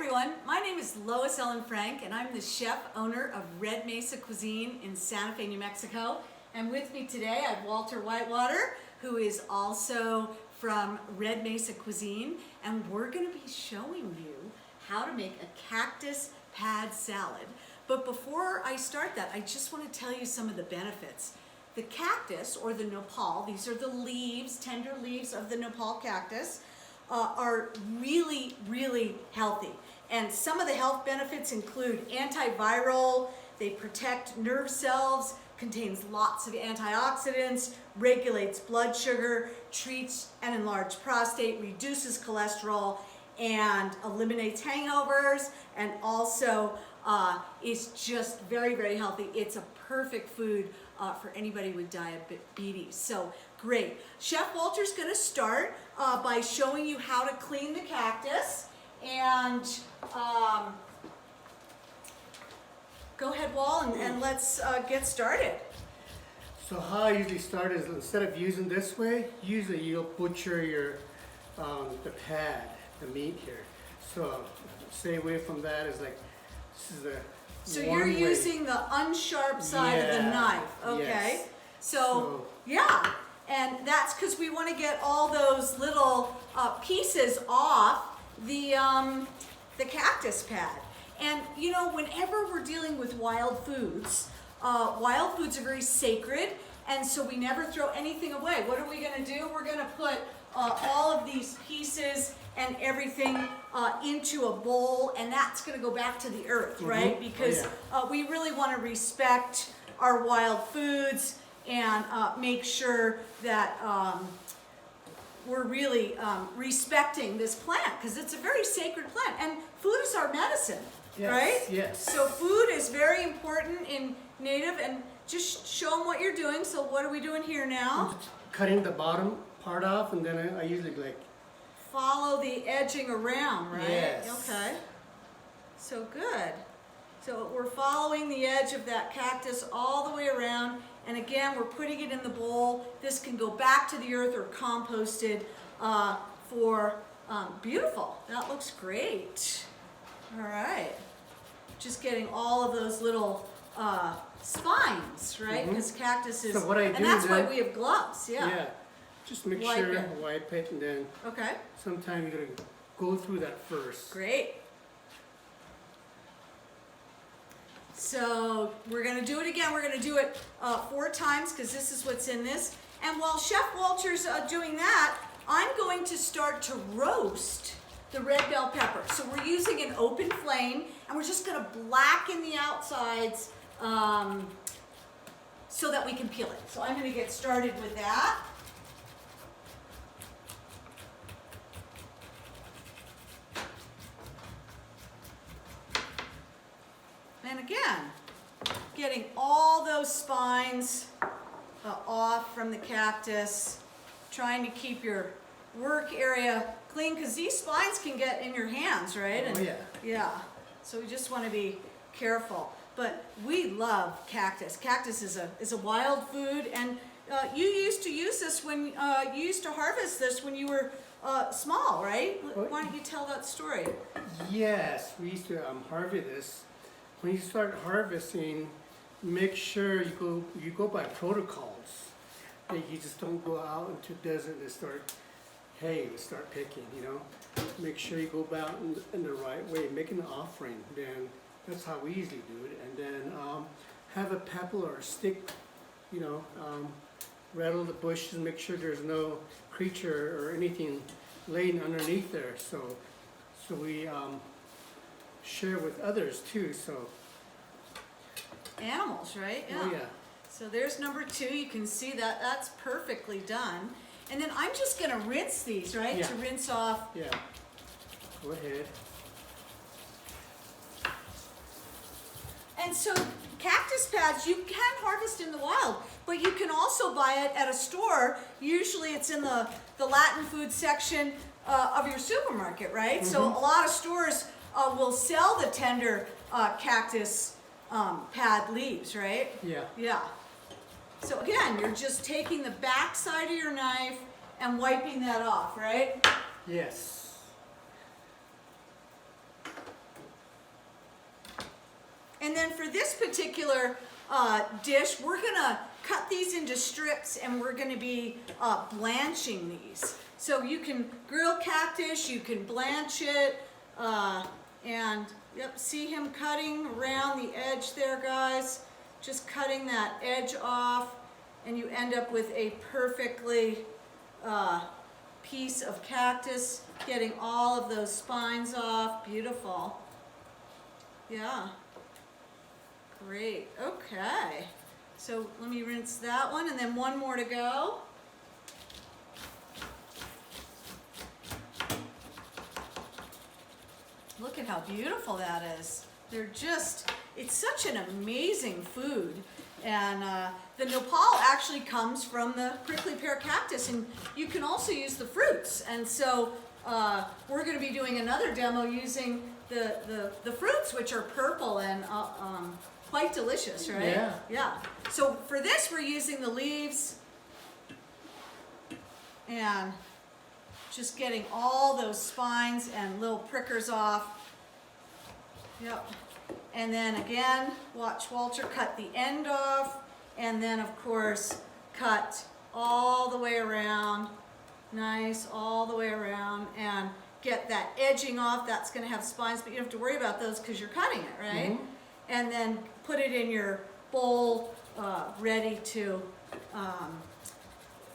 everyone, my name is Lois Frank and I'm the chef owner of Red Mesa Cuisine in Santa Fe, New Mexico. And with me today I have Walter Whitewater, who is also from Red Mesa Cuisine, and we're going to be showing you how to make a cactus pad salad. But before I start that, I just want to tell you some of the benefits. The cactus, or the nopal, these are the leaves, tender leaves of the nopal cactus, are really, really healthy. And some of the health benefits include antiviral, they protect nerve cells, contains lots of antioxidants, regulates blood sugar, treats an enlarged prostate, reduces cholesterol, and eliminates hangovers, and also is just very, very healthy. It's a perfect food for anybody with diabetes. So great. Chef Walter's going to start by showing you how to clean the cactus. And go ahead, Wal, and let's get started. So how I usually start is, instead of using this way, usually you'll butcher your the pad, the meat here. So stay away from that. Is like, this is the So you're using the unsharp side of the knife, okay? Yes. So yeah, and that's because we want to get all those little pieces off the cactus pad. And you know, whenever we're dealing with wild foods are very sacred, and so we never throw anything away. What are we going to do? We're going to put all of these pieces and everything into a bowl, and that's going to go back to the earth, right? Because we really want to respect our wild foods and make sure that we're really respecting this plant, because it's a very sacred plant, and food is our medicine, right? Yes. So food is very important in native, and just show them what you're doing. So what are we doing here now? Cutting the bottom part off, and then I usually like follow the edging around, right? Yes. Okay. So good. So we're following the edge of that cactus all the way around, and again, we're putting it in the bowl. This can go back to the earth or composted for beautiful. That looks great. All right. Just getting all of those little spines, right? Because cactus is, So what I do and that's why then- we have gloves. yeah. Just make Wipe sure it. wipe it, and then Okay. sometimes you're gonna go through that first. Great. So we're going to do it again. We're going to do it 4 times, because this is what's in this. And while Chef Walter's doing that, I'm going to start to roast the red bell pepper. So we're using an open flame, and we're just going to blacken the outsides so that we can peel it. So I'm going to get started with that. And again, getting all those spines off from the cactus, trying to keep your work area clean, because these spines can get in your hands, right? Oh, yeah. Yeah, so we just want to be careful. But we love cactus. Cactus is a wild food, and you used to use this when you used to harvest this when you were small, right? Why don't you tell that story? Yes, we used to harvest this. When you start harvesting, make sure you go by protocols. That you just don't go out into the desert and start picking, you know. Make sure you go about in the right way, making an offering. Then that's how we usually do it. And then have a pebble or a stick, you know, rattle the bushes, make sure there's no creature or anything laying underneath there. So we share with others too. So animals, right? oh yeah. So there's number 2. You can see that that's perfectly done. And then I'm just going to rinse these, right? Yeah. To rinse off. Yeah. Go ahead. And so cactus pads you can harvest in the wild, but you can also buy it at a store. Usually it's in the Latin food section of your supermarket, right? So a lot of stores will sell the tender cactus pad leaves, right? Yeah. Yeah. So again, you're just taking the back side of your knife and wiping that off, right? Yes. And then for this particular dish, we're gonna cut these into strips and we're gonna be blanching these. So you can grill cactus, you can blanch it, and yep, see him cutting around the edge there, guys. Just cutting that edge off, and you end up with a perfectly piece of cactus, getting all of those spines off. Beautiful. Yeah. Great. Okay. So let me rinse that one, and then one more to go. Look at how beautiful that is. They're just, it's such an amazing food. And the nopal actually comes from the prickly pear cactus, and you can also use the fruits. And so we're going to be doing another demo using the fruits, which are purple and quite delicious, right? Yeah. Yeah. So for this, we're using the leaves and just getting all those spines and little prickers off. Yep. And then again, watch Walter cut the end off, and then of course cut all the way around. Nice, all the way around, and get that edging off. That's going to have spines, but you don't have to worry about those because you're cutting it, right? Mm-hmm. And then put it in your bowl, ready to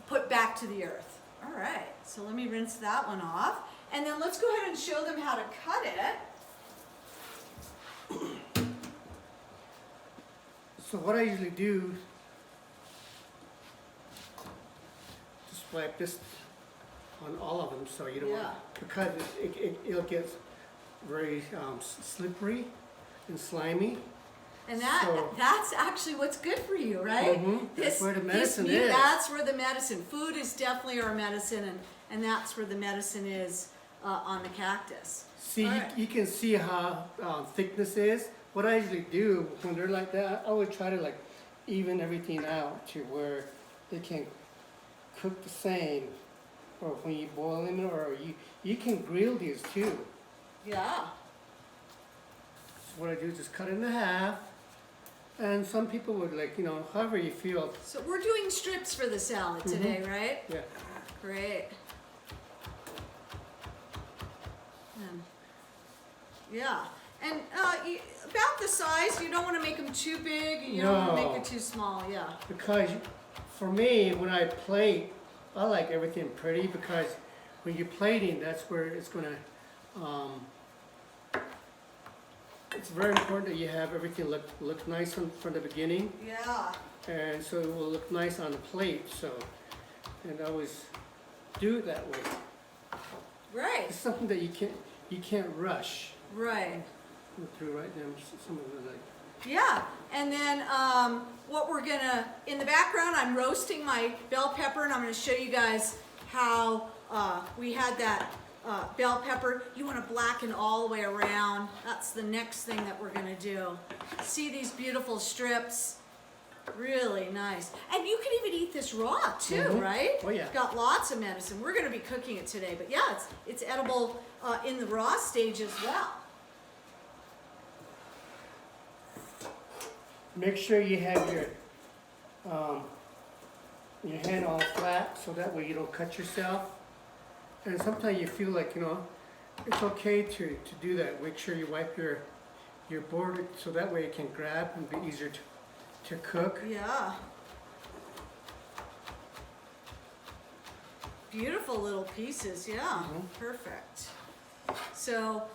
put back to the earth. All right, so let me rinse that one off. And then let's go ahead and show them how to cut it. So what I usually do, just wipe this on all of them, so you don't Yeah. want, because it'll get very slippery and slimy. And that's actually what's good for you, right? Mhm. That's where the medicine is. That's where the medicine. Food is definitely our medicine, and that's where the medicine is on the cactus. See, All right. you can see how thick this is. What I usually do when they're like that, I always try to like even everything out to where they can cook the same. Or when you boil them, or you can grill these too. Yeah. So what I do is just cut it in half. And some people would like, however you feel. So we're doing strips for the salad today, right? Yeah. Great. And, yeah. And about the size, you don't want to make them too big, and you don't want to No. make it too small, yeah. Because for me, when I plate, I like everything pretty, because when you're plating, that's where it's gonna, it's very important that you have everything look nice from the beginning, Yeah. and so it will look nice on the plate. So, and I always do it that way. Right. It's something that you can't rush Right. through right now. Some of it like. Yeah, and then what we're gonna, in the background, I'm roasting my bell pepper, and I'm gonna show you guys how we had that bell pepper. You wanna blacken all the way around. That's the next thing that we're gonna do. See these beautiful strips? Really nice. And you can even eat this raw too, Mhm. right? Oh, yeah. Got lots of medicine. We're gonna be cooking it today, but yeah, it's edible in the raw stage as well. Make sure you have your hand all flat, so that way you don't cut yourself. And sometimes you feel like, it's okay to do that. Make sure you wipe your board, so that way it can grab and be easier to cook. Yeah. Beautiful little pieces, yeah. Perfect. So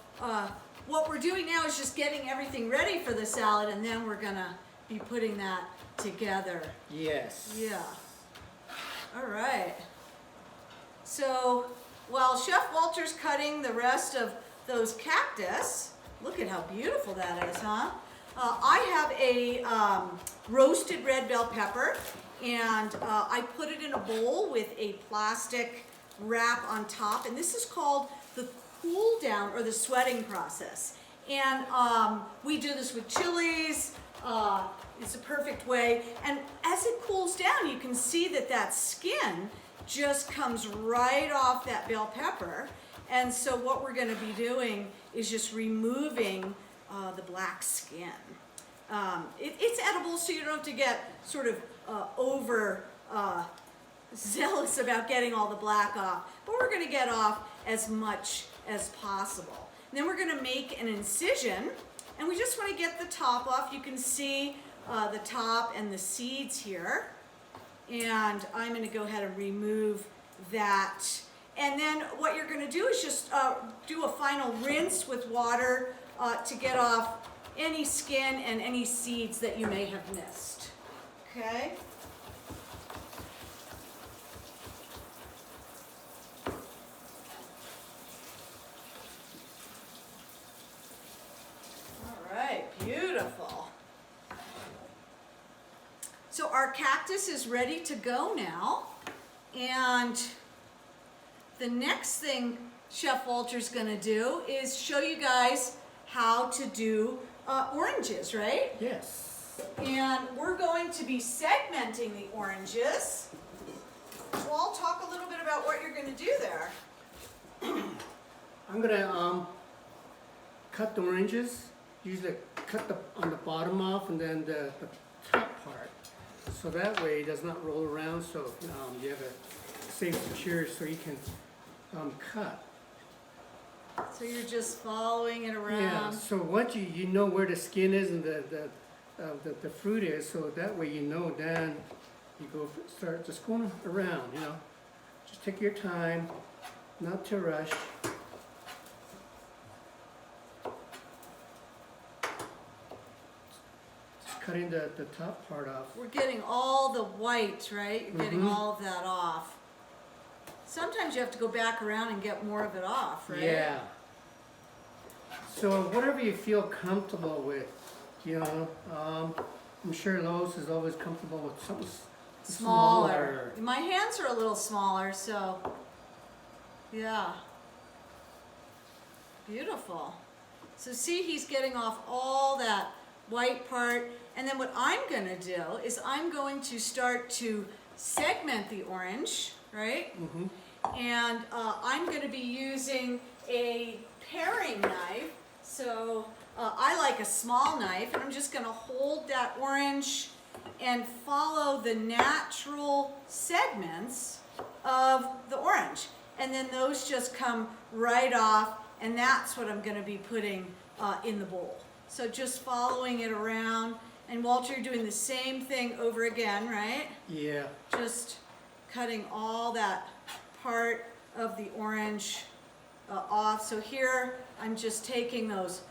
what we're doing now is just getting everything ready for the salad, and then we're gonna be putting that together. Yes. Yeah. All right. So while Chef Walter's cutting the rest of those cactus, look at how beautiful that is, huh? I have a roasted red bell pepper, and I put it in a bowl with a plastic wrap on top, and this is called the cool down or the sweating process. And we do this with chilies. It's a perfect way. And as it cools down, you can see that skin just comes right off that bell pepper. And so what we're going to be doing is just removing the black skin. it's edible, so you don't have to get sort of over zealous about getting all the black off, but we're going to get off as much as possible. And then we're going to make an incision, and we just want to get the top off. You can see the top and the seeds here, and I'm going to go ahead and remove that. And then what you're going to do is just do a final rinse with water to get off any skin and any seeds that you may have missed. Okay? All right, beautiful. So our cactus is ready to go now, and the next thing Chef Walter's going to do is show you guys how to do oranges, right? Yes. And we're going to be segmenting the oranges. Walt, talk a little bit about what you're going to do there. I'm gonna cut the oranges. Usually cut on the bottom off and then the top part. So that way it does not roll around, so you have a safe, secure, so you can cut. So you're just following it around. Yeah, so once you know where the skin is and the fruit is, so that way you know, then you start just going around, you know. Just take your time, not to rush. Just cutting the top part off. We're getting all the white, right? You're getting all of that off. Sometimes you have to go back around and get more of it off, right? Yeah. So whatever you feel comfortable with, you know. I'm sure Lois is always comfortable with something smaller. My hands are a little smaller, so yeah. Beautiful. So see, he's getting off all that white part, and then what I'm going to do is I'm going to start to segment the orange, right? Mm-hmm. And I'm going to be using a paring knife. So I like a small knife, and I'm just going to hold that orange and follow the natural segments of the orange. And then those just come right off, and that's what I'm going to be putting in the bowl. So just following it around. And Walter, you're doing the same thing over again, right? Yeah. Just cutting all that part of the orange off. So here I'm just taking those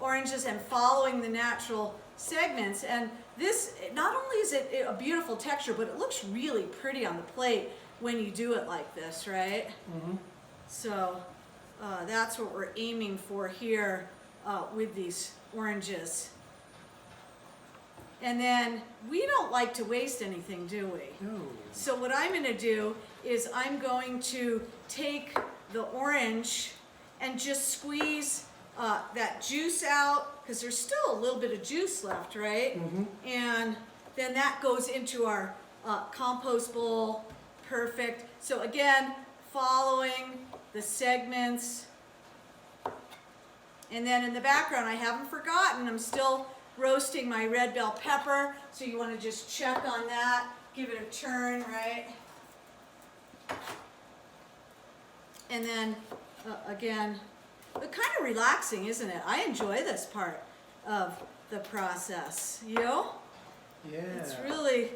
oranges and following the natural segments. And this, not only is it a beautiful texture, but it looks really pretty on the plate when you do it like this, right? Mm-hmm. So that's what we're aiming for here with these oranges. And then we don't like to waste anything, do we? No. So what I'm going to do is I'm going to take the orange and just squeeze that juice out, because there's still a little bit of juice left, right? Mm-hmm. And then that goes into our compost bowl. Perfect. So again, following the segments. And then in the background, I haven't forgotten, I'm still roasting my red bell pepper, so you want to just check on that, give it a turn, right? And then again, kind of relaxing, isn't it? I enjoy this part of the process. You? Yeah. It's really,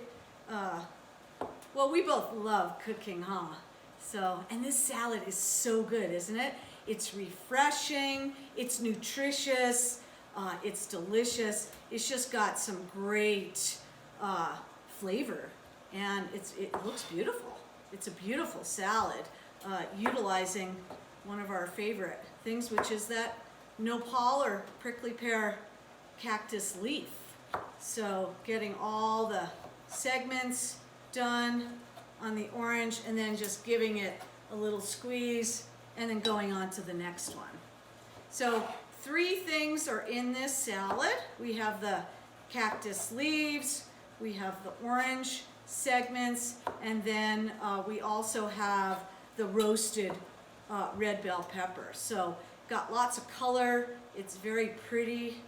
well, we both love cooking, huh? So, and this salad is so good, isn't it? It's refreshing, it's nutritious, it's delicious. It's just got some great flavor, and it looks beautiful. It's a beautiful salad, utilizing one of our favorite things, which is that nopal or prickly pear cactus leaf. So getting all the segments done on the orange, and then just giving it a little squeeze, and then going on to the next one. So 3 things are in this salad. We have the cactus leaves, we have the orange segments, and then we also have the roasted red bell pepper. So got lots of color, it's very pretty,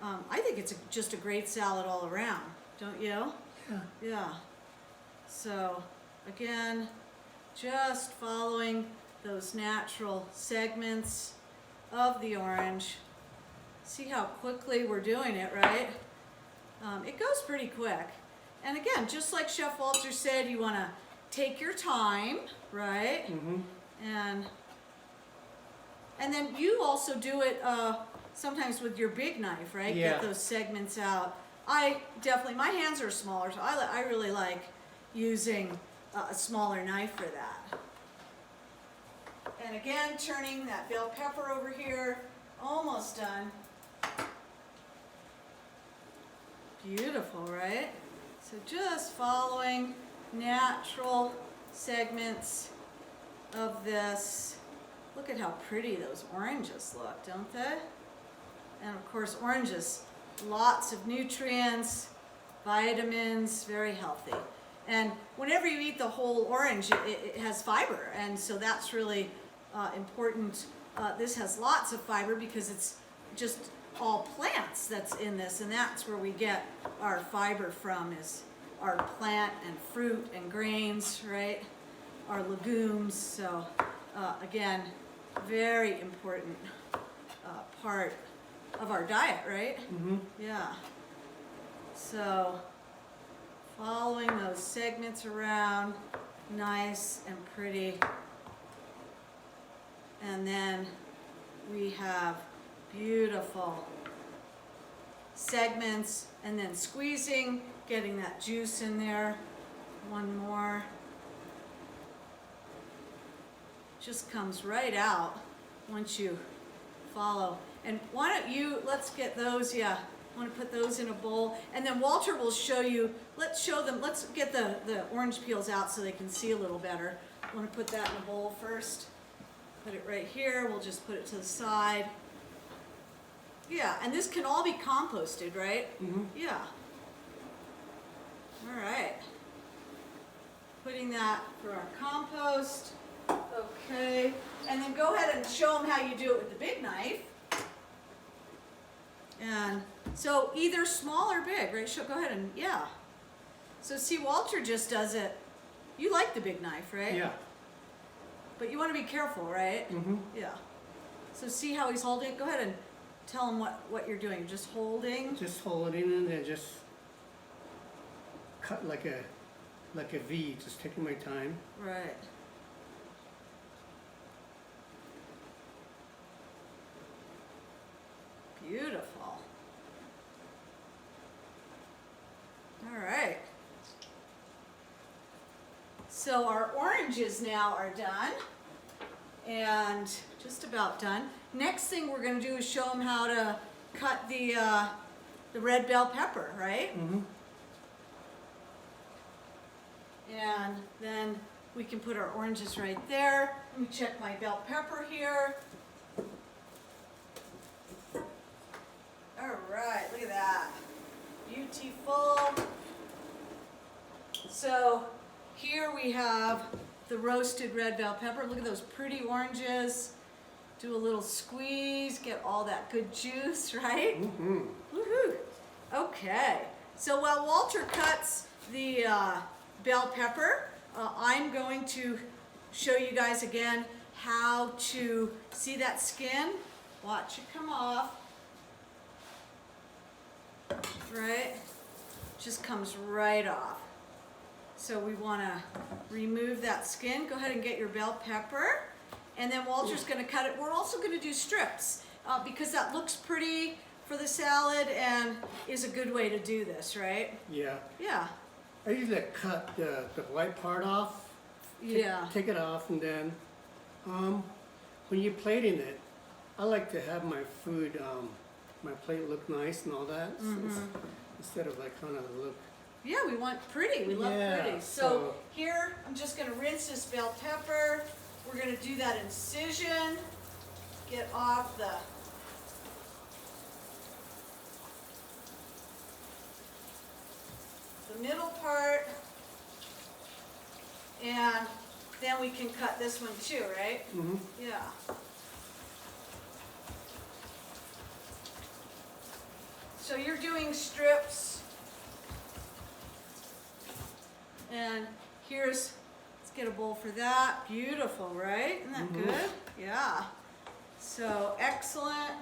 I think it's just a great salad all around, don't you? Yeah. Yeah. So, again, just following those natural segments of the orange. See how quickly we're doing it, right? It goes pretty quick. And again, just like Chef Walter said, you want to take your time, right? Mm-hmm. And then you also do it sometimes with your big knife, right? Yeah. Get those segments out. I definitely, my hands are smaller, so I really like using a smaller knife for that. And again, turning that bell pepper over here, almost done. Beautiful, right? So just following natural segments of this. Look at how pretty those oranges look, don't they? And of course, oranges, lots of nutrients, vitamins, very healthy. And whenever you eat the whole orange, it has fiber, and so that's really important. This has lots of fiber because it's just all plants that's in this, and that's where we get our fiber from, is our plant and fruit and grains, right? Our legumes. So again, very important part of our diet, right? Mm-hmm. Yeah. So following those segments around, nice and pretty. And then we have beautiful segments, and then squeezing, getting that juice in there. One more. Just comes right out once you follow. And why don't you, let's get those, yeah, I want to put those in a bowl. And then Walter will show you, let's show them, let's get the orange peels out so they can see a little better. I want to put that in a bowl first. Put it right here, we'll just put it to the side. Yeah, and this can all be composted, right? Mm-hmm. Yeah. All right. Putting that for our compost. Okay. And then go ahead and show them how you do it with the big knife. And so either small or big, right? Go ahead and, yeah. So see, Walter just does it. You like the big knife, right? Yeah. But you want to be careful, right? Mm-hmm. Yeah. So see how he's holding it? Go ahead and tell him what you're doing. You're just holding. Just hold it in and then just cut like a V, just taking my time. Right. Beautiful. All right. So our oranges now are done, and just about done. Next thing we're going to do is show them how to cut the red bell pepper, right? Mm-hmm. And then we can put our oranges right there. Let me check my bell pepper here. All right, look at that. Beautiful. So here we have the roasted red bell pepper. Look at those pretty oranges. Do a little squeeze, get all that good juice, right? Mm-hmm. Woohoo! Okay, so while Walter cuts the bell pepper, I'm going to show you guys again how to see that skin. Watch it come off. Right? Just comes right off. So we want to remove that skin. Go ahead and get your bell pepper. And then Walter's going to cut it. We're also going to do strips because that looks pretty for the salad and is a good way to do this, right? Yeah. Yeah. I usually cut the white part off. Yeah. Take it off, and then when you're plating it, I like to have my food, my plate look nice and all that. So instead of like kind of look. Yeah, we want pretty. We love Yeah, pretty. So here, I'm just going to rinse this bell pepper. We're going to do that incision. Get off the middle part. And then we can cut this one too, right? Mm-hmm. Yeah. So you're doing strips. And here's, let's get a bowl for that. Beautiful, right? Isn't that good? Yeah. So excellent.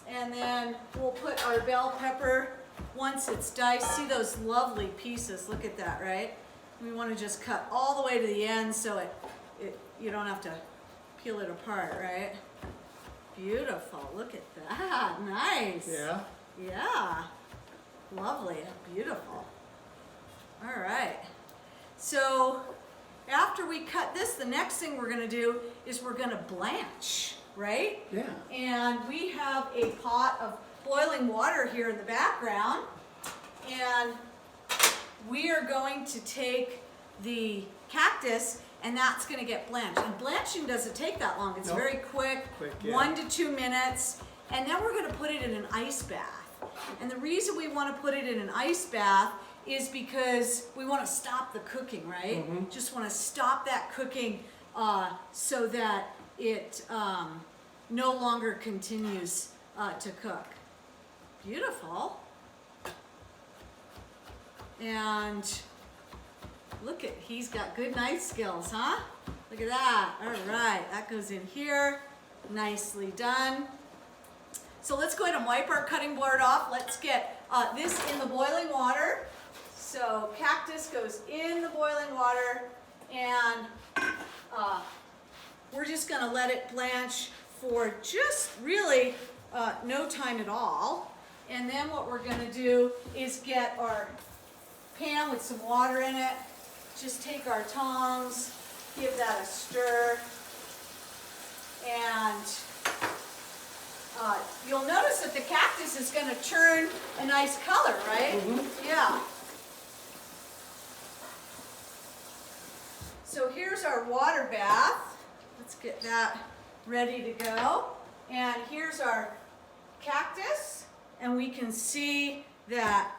And then we'll put our bell pepper once it's diced. See those lovely pieces? Look at that, right? We want to just cut all the way to the end so you don't have to peel it apart, right? Beautiful. Look at that. Nice. Yeah. Yeah. Lovely. Beautiful. All right. So after we cut this, the next thing we're going to do is we're going to blanch, right? Yeah. And we have a pot of boiling water here in the background. And we are going to take the cactus and that's going to get blanched. And blanching doesn't take that long. It's Nope. very quick, Yeah. 1 to 2 minutes. And then we're going to put it in an ice bath. And the reason we want to put it in an ice bath is because we want to stop the cooking, right? Just want to stop that cooking so that it no longer continues to cook. Beautiful. And look at, he's got good knife skills, huh? Look at that. All right, that goes in here. Nicely done. So let's go ahead and wipe our cutting board off. Let's get this in the boiling water. So cactus goes in the boiling water and we're just gonna let it blanch for just really no time at all. And then what we're gonna do is get our pan with some water in it. Just take our tongs, give that a stir, and you'll notice that the cactus is going to turn a nice color, right? Yeah. So here's our water bath. Let's get that ready to go. And here's our cactus, and we can see that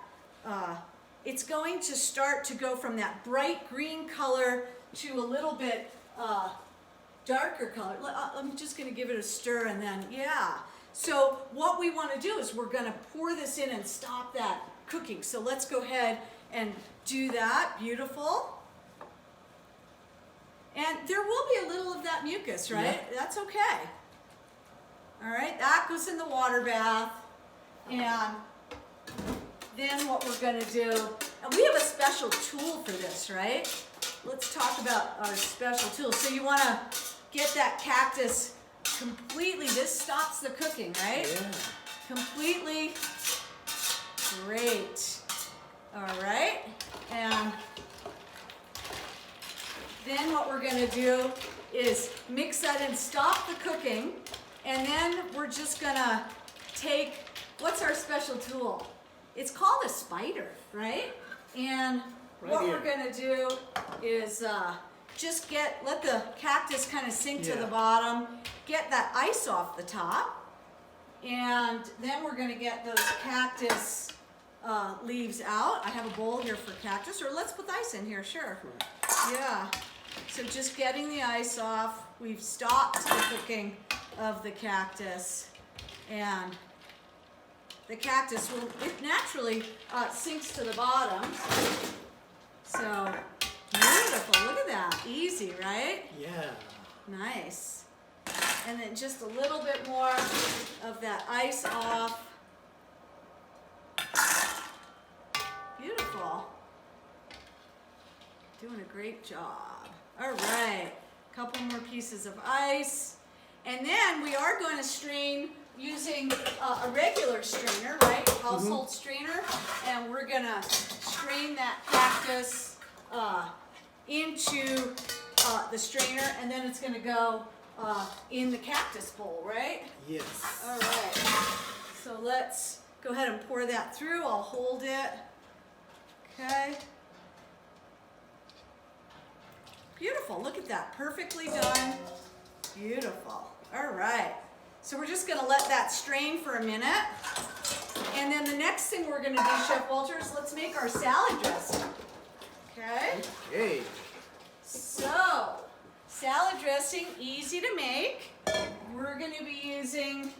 it's going to start to go from that bright green color to a little bit darker color. I'm just going to give it a stir and then, yeah. So what we want to do is we're going to pour this in and stop that cooking. So let's go ahead and do that. Beautiful. And there will be a little of that mucus, right? Yeah. That's okay. All right, that goes in the water bath. And then what we're going to do, and we have a special tool for this, right? Let's talk about our special tool. So you want to get that cactus completely, this stops the cooking, right? Yeah. Completely. Great. All right. And then what we're going to do is mix that and stop the cooking. And then we're just going to take, what's our special tool? It's called a spider, right? And what we're going to do is just let the cactus kind of sink to the bottom, get that ice off the top, and then we're going to get those cactus leaves out. I have a bowl here for cactus, or let's put the ice in here, sure. Yeah. So just getting the ice off. We've stopped the cooking of the cactus, and the cactus it naturally sinks to the bottom. So beautiful, look at that, easy, right? Yeah. Nice. And then just a little bit more of that ice off. Beautiful. Doing a great job. All right, a couple more pieces of ice. And then we are going to strain using a regular strainer, right? Household strainer. And we're going to strain that cactus into the strainer, and then it's going to go in the cactus bowl, right? Yes. All right. So let's go ahead and pour that through. I'll hold it. Okay. Beautiful. Look at that. Perfectly done. Beautiful. All right. So we're just going to let that strain for a minute. And then the next thing we're going to do, Chef Walter, is let's make our salad dressing. Okay? Okay. So, salad dressing, easy to make. We're going to be using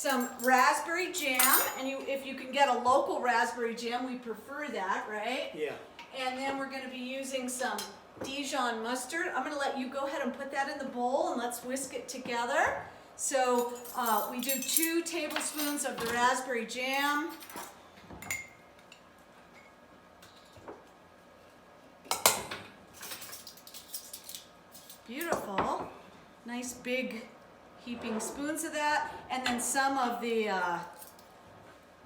some raspberry jam, and if you can get a local raspberry jam, we prefer that, right? Yeah. And then we're going to be using some Dijon mustard. I'm going to let you go ahead and put that in the bowl, and let's whisk it together. So we do 2 tablespoons of the raspberry jam. Beautiful. Nice big heaping spoons of that. And then some of the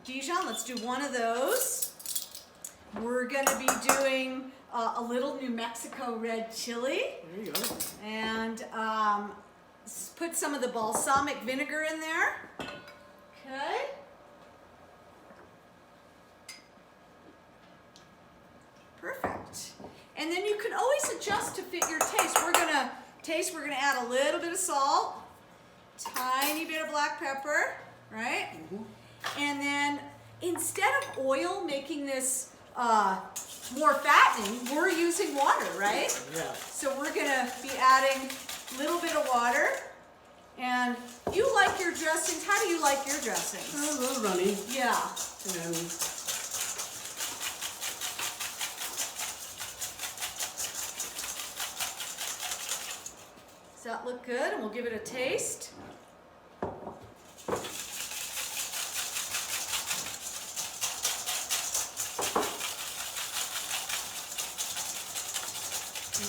Dijon. Let's do 1 of those. We're going to be doing a little New Mexico red chili. There you go. And put some of the balsamic vinegar in there. Okay. Perfect. And then you can always adjust to fit your taste. We're gonna add a little bit of salt, tiny bit of black pepper, right? And then instead of oil making this more fattening, we're using water, right? Yeah. So we're gonna be adding a little bit of water. And you like your dressings. How do you like your dressings? A little runny. Yeah. And Does that look good? And we'll give it a taste.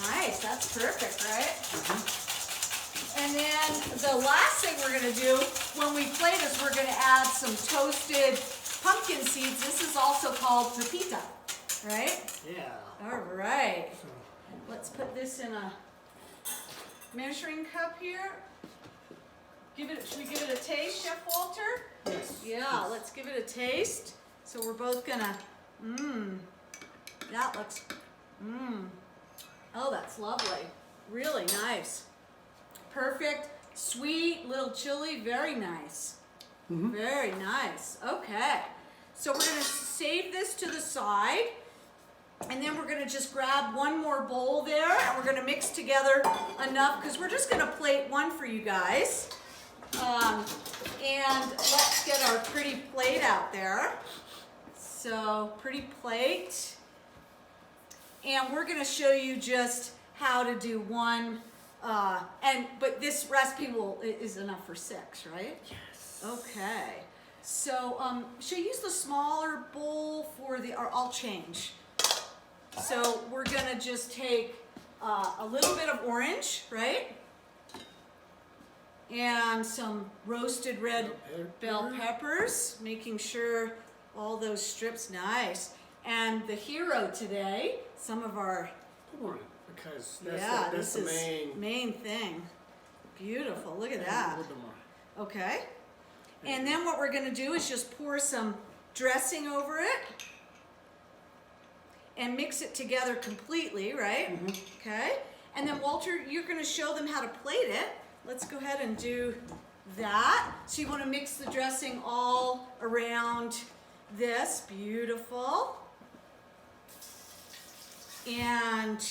Nice, that's perfect, right? And then the last thing we're going to do when we plate this, we're going to add some toasted pumpkin seeds. This is also called pepita, right? yeah. All right. So, Let's put this in a measuring cup here. Should we give it a taste, Chef Walter? yes. Yeah, let's give it a taste. So we're both gonna, that looks, oh, that's lovely. Really nice. Perfect, sweet, little chili, very nice. Very nice. Okay. So we're gonna save this to the side. And then we're gonna just grab 1 more bowl there, and we're gonna mix together enough, because we're just gonna plate 1 for you guys. And let's get our pretty plate out there. So, pretty plate. And we're gonna show you just how to do 1, but this recipe is enough for 6, right? Yes. Okay. So, should I use the smaller bowl for or I'll change. So we're gonna just take a little bit of orange, right? And some roasted red bell peppers, making sure all those strips, nice. And the hero today, some of our, Corn, because that's yeah, the, that's this the is main thing. Beautiful, look at that. A little bit more. Okay. And then what we're gonna do is just pour some dressing over it. And mix it together completely, right? Okay. And then Walter, you're going to show them how to plate it. Let's go ahead and do that. So you want to mix the dressing all around this. Beautiful. And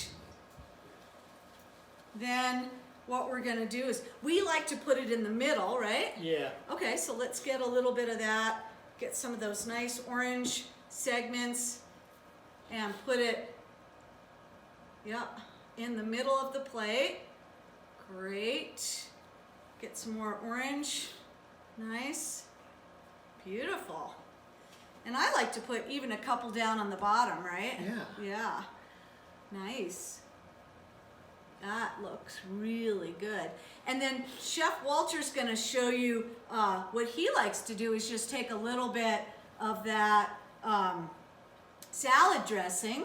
then what we're going to do is, we like to put it in the middle, right? Yeah. Okay, so let's get a little bit of that. Get some of those nice orange segments. And put it, in the middle of the plate. Great. Get some more orange. Nice. Beautiful. And I like to put even a couple down on the bottom, right? Yeah. Yeah. Nice. That looks really good. And then Chef Walter's going to show you what he likes to do is just take a little bit of that salad dressing.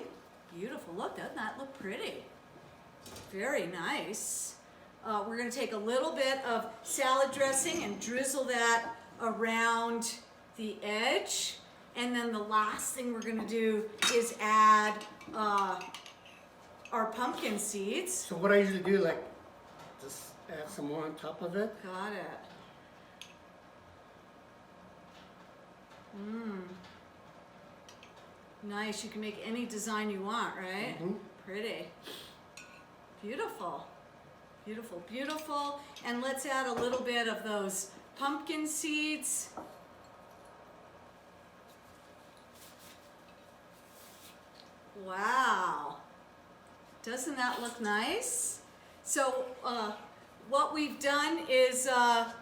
Beautiful. Look, doesn't that look pretty? Very nice. We're going to take a little bit of salad dressing and drizzle that around the edge. And then the last thing we're going to do is add our pumpkin seeds. So what I usually do, like, just add some more on top of it. Got it. Nice. You can make any design you want, right? Pretty. Beautiful. Beautiful, beautiful. And let's add a little bit of those pumpkin seeds. Wow. Doesn't that look nice? So what we've done is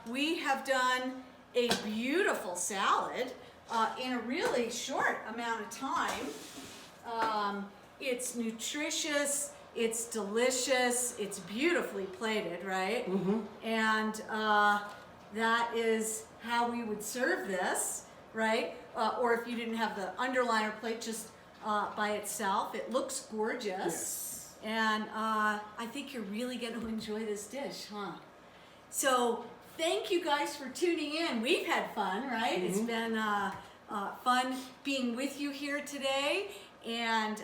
we have done a beautiful salad in a really short amount of time. It's nutritious, it's delicious, it's beautifully plated, right? Mm-hmm. And that is how we would serve this, right? Or if you didn't have the underliner plate just by itself. It looks gorgeous. Yes. And I think you're really going to enjoy this dish, huh? So thank you guys for tuning in. We've had fun, right? It's been fun being with you here today. And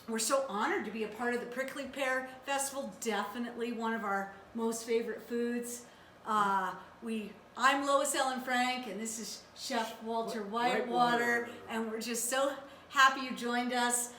we're so honored to be a part of the Prickly Pear Festival. Definitely one of our most favorite foods. I'm Lois Ellen Frank, and this is Chef Walter Whitewater, and we're just so happy you joined us.